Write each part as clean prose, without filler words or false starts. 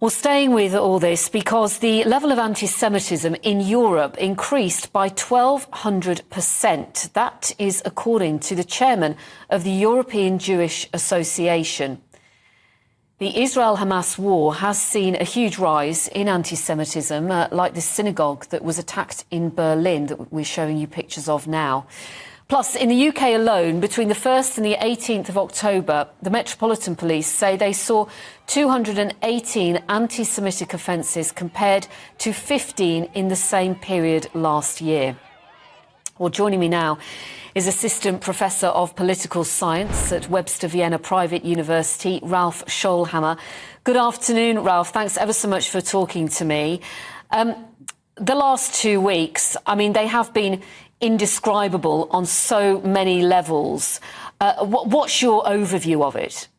Well, staying with all this, because the level of anti-Semitism in Europe increased by 1,200%. That is according to the chairman of the European Jewish Association. The Israel-Hamas war has seen a huge rise in anti-Semitism, like this synagogue that was attacked in Berlin that we're showing you pictures of now. Plus, in the UK alone, between the 1st and the 18th of October, the Metropolitan Police say they saw 218 anti-Semitic offences compared to 15 in the same period last year. Well, joining me now is Assistant Professor of Political Science at Webster Vienna Private University, Ralph Scholhammer. Good afternoon, Ralph. Thanks ever so much for talking to me. The last 2 weeks, I mean, they have been indescribable on so many levels. What's your overview of it?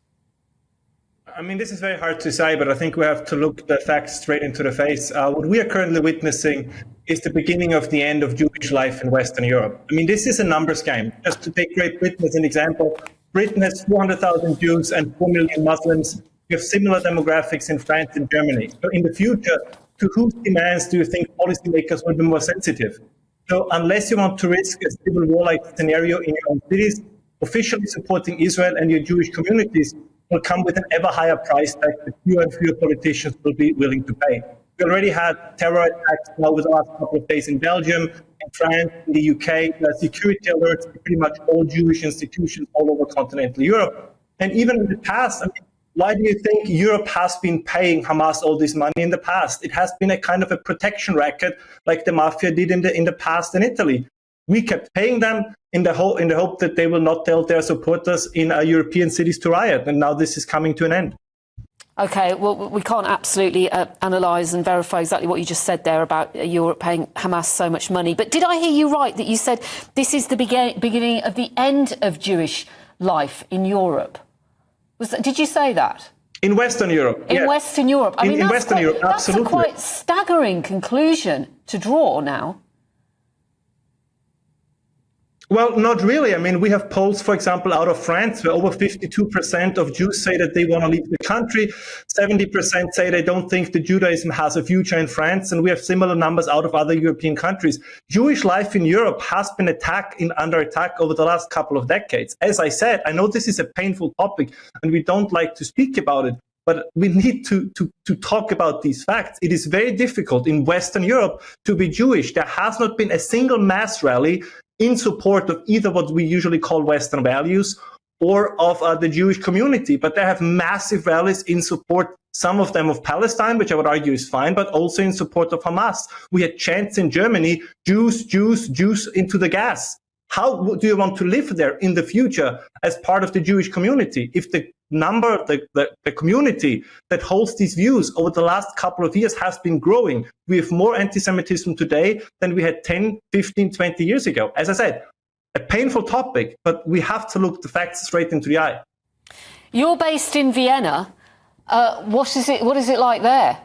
I mean, this is very hard to say, but I think we have to look the facts straight into the face. What we are currently witnessing is the beginning of the end of Jewish life in Western Europe. I mean, this is a numbers game. Just to take Great Britain as an example, Britain has 400,000 Jews and 4 million Muslims. We have similar demographics in France and Germany. So in the future, to whose demands do you think policymakers will be more sensitive? So unless you want to risk a civil war-like scenario in your own cities, officially supporting Israel and your Jewish communities will come with an ever higher price tag that fewer and fewer politicians will be willing to pay. We already had terror attacks over the last couple of days in Belgium, in France, in the UK, security alerts to pretty much all Jewish institutions all over continental Europe. And even in the past, I mean, why do you think Europe has been paying Hamas all this money in the past? It has been a kind of a protection racket like the mafia did in the past in Italy. We kept paying them in the hope that they will not tell their supporters in European cities to riot. And now this is coming to an end. OK, well, we can't absolutely analyse and verify exactly what you just said there about Europe paying Hamas so much money. But did I hear you right that you said this is the beginning of the end of Jewish life in Europe? Did you say that? In Western Europe. In Western Europe. I mean, in Western Europe, absolutely. That's a quite staggering conclusion to draw now. Well, not really. I mean, we have polls, for example, out of France, where over 52% of Jews say that they want to leave the country. 70% say they don't think that Judaism has a future in France. And we have similar numbers out of other European countries. Jewish life in Europe has been under attack over the last couple of decades. As I said, I know this is a painful topic and we don't like to speak about it, but we need to talk about these facts. It is very difficult in Western Europe to be Jewish. There has not been a single mass rally in support of either what we usually call Western values or of the Jewish community. But they have massive rallies in support, some of them of Palestine, which I would argue is fine, but also in support of Hamas. We had chants in Germany, Jews, Jews, Jews into the gas. How do you want to live there in the future as part of the Jewish community if the community that holds these views over the last couple of years has been growing? We have more anti-Semitism today than we had 10, 15, 20 years ago. As I said, a painful topic, but we have to look the facts straight into the eye. You're based in Vienna. What is it like there?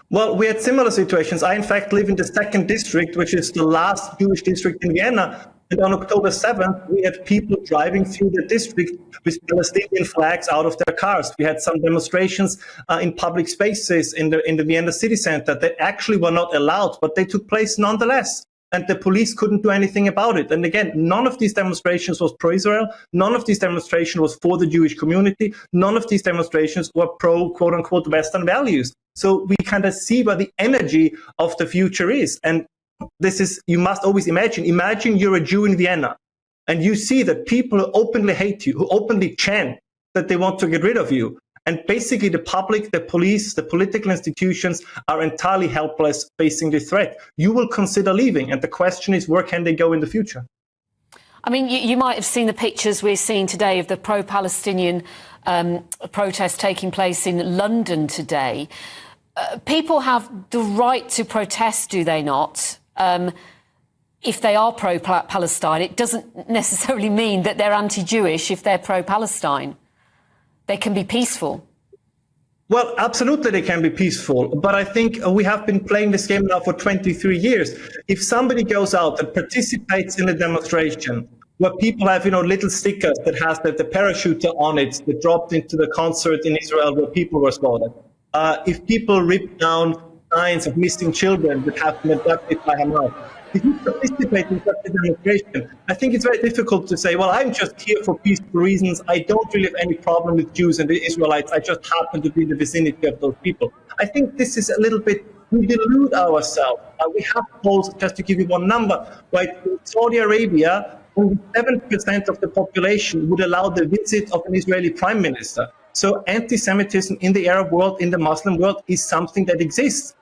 Well, we had similar situations. I, in fact, live in the 2nd district, which is the last Jewish district in Vienna. And on October 7th, we had people driving through the district with Palestinian flags out of their cars. We had some demonstrations in public spaces in the Vienna city center that actually were not allowed, but they took place nonetheless. And the police couldn't do anything about it. And again, none of these demonstrations was pro-Israel. None of these demonstrations was for the Jewish community. None of these demonstrations were pro, quote unquote, Western values. So we kind of see where the energy of the future is. And this is, you must always imagine you're a Jew in Vienna and you see that people who openly hate you, who openly chant that they want to get rid of you. And basically the public, the police, the political institutions are entirely helpless facing this threat. You will consider leaving. And the question is, where can they go in the future? I mean, you might have seen the pictures we're seeing today of the pro-Palestinian protest taking place in London today. People have the right to protest, do they not? If they are pro-Palestine, it doesn't necessarily mean that they're anti-Jewish if they're pro-Palestine. They can be peaceful. Well, absolutely they can be peaceful, but I think we have been playing this game now for 23 years. If somebody goes out and participates in a demonstration where people have, little stickers that has the parachuter on it that dropped into the concert in Israel where people were slaughtered. If people rip down signs of missing children that have been abducted by Hamas, if you participate in such a demonstration, I think it's very difficult to say, well, I'm just here for peaceful reasons. I don't really have any problem with Jews and the Israelites. I just happen to be in the vicinity of those people. I think this is a little bit, we delude ourselves. We have polls, just to give you one number, right? In Saudi Arabia, only 7% of the population would allow the visit of an Israeli prime minister. So anti-Semitism in the Arab world, in the Muslim world, is something that exists.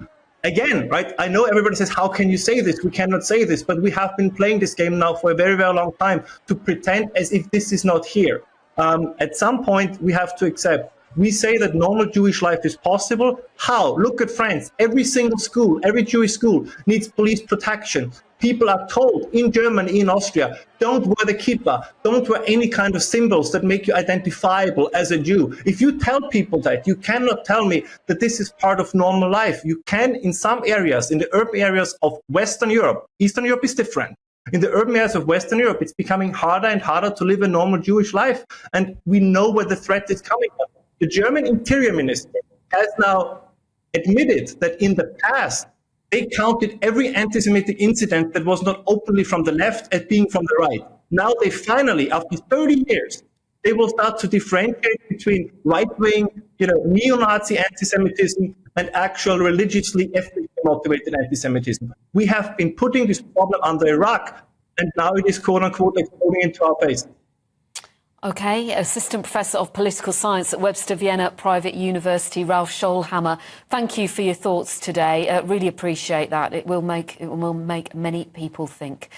Again, right, I know everybody says, how can you say this? We cannot say this, but we have been playing this game now for a very, very long time to pretend as if this is not here. At some point, we have to accept. We say that normal Jewish life is possible. How? Look at France. Every single school, every Jewish school needs police protection. People are told in Germany, in Austria, don't wear the kippah, don't wear any kind of symbols that make you identifiable as a Jew. If you tell people that, you cannot tell me that this is part of normal life. You can, in some areas, in the urban areas of Western Europe. Eastern Europe is different. In the urban areas of Western Europe, it's becoming harder and harder to live a normal Jewish life. And we know where the threat is coming from. The German interior minister has now admitted that in the past, they counted every anti-Semitic incident that was not openly from the left as being from the right. Now they finally, after 30 years, they will start to differentiate between right-wing, neo-Nazi anti-Semitism and actual religiously, ethnically motivated anti-Semitism. We have been putting this problem under Iraq, and now it is quote-unquote exploding into our face. OK, Assistant Professor of Political Science at Webster Vienna Private University, Ralph Scholhammer. Thank you for your thoughts today. Really appreciate that. It will make many people think.